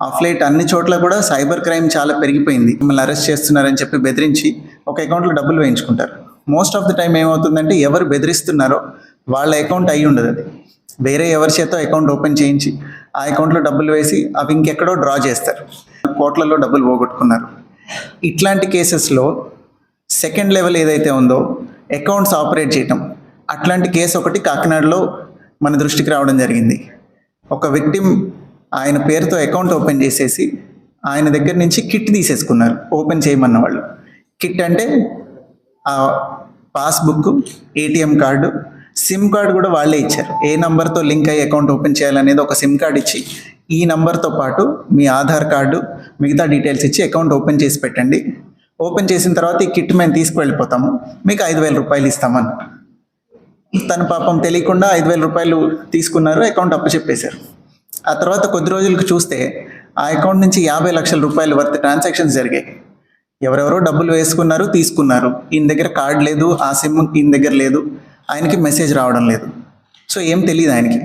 Of light అన్ని చోట్ల కూడా సైబర్ క్రైమ్ చాలా పెరిగిపోయింది. మిమ్మల్ని అరెస్ట్ చేస్తున్నారని చెప్పి బెదిరించి ఒక అకౌంట్లో డబ్బులు వేయించుకుంటారు. మోస్ట్ ఆఫ్ ది టైం ఏమవుతుందంటే ఎవరు బెదిరిస్తున్నారో వాళ్ళ అకౌంట్ అయి ఉండదు, అది వేరే ఎవరి చేతో అకౌంట్ ఓపెన్ చేయించి ఆ అకౌంట్లో డబ్బులు వేసి అవి ఇంకెక్కడో డ్రా చేస్తారు. కోట్లలో డబ్బులు పోగొట్టుకున్నారు. ఇట్లాంటి కేసెస్లో సెకండ్ లెవెల్ ఏదైతే ఉందో అకౌంట్స్ ఆపరేట్ చేయటం, అట్లాంటి కేసు ఒకటి కాకినాడలో మన దృష్టికి రావడం జరిగింది. ఒక విక్టిమ్ ఆయన పేరుతో అకౌంట్ ఓపెన్ చేసేసి ఆయన దగ్గర నుంచి కిట్ తీసేసుకున్నారు ఓపెన్ చేయమన్న వాళ్ళు. కిట్ అంటే ఆ passbook, ATM card, SIM card కూడా వాళ్ళే ఇచ్చారు. ఏ నంబర్తో లింక్ అయ్యి అకౌంట్ ఓపెన్ చేయాలనేది ఒక సిమ్ కార్డు ఇచ్చి ఈ నంబర్తో పాటు మీ ఆధార్ కార్డు మిగతా డీటెయిల్స్ ఇచ్చి అకౌంట్ ఓపెన్ చేసి పెట్టండి, ఓపెన్ చేసిన తర్వాత ఈ కిట్ మేము తీసుకువెళ్ళిపోతాము, మీకు 5,000 రూపాయలు ఇస్తామని. తను పాపం తెలియకుండా 5,000 రూపాయలు తీసుకున్నారు, అకౌంట్ అప్పచెప్పేశారు. ఆ తర్వాత కొద్ది రోజులకు చూస్తే ఆ అకౌంట్ నుంచి 50 లక్షల రూపాయల వర్త్ ట్రాన్సాక్షన్స్ జరిగాయి. ఎవరెవరో డబ్బులు వేసుకున్నారు, తీసుకున్నారు. ఈయన దగ్గర కార్డు లేదు, ఆ సిమ్ ఈయన దగ్గర లేదు, ఆయనకి మెసేజ్ రావడం లేదు. సో ఏం తెలియదు ఆయనకి.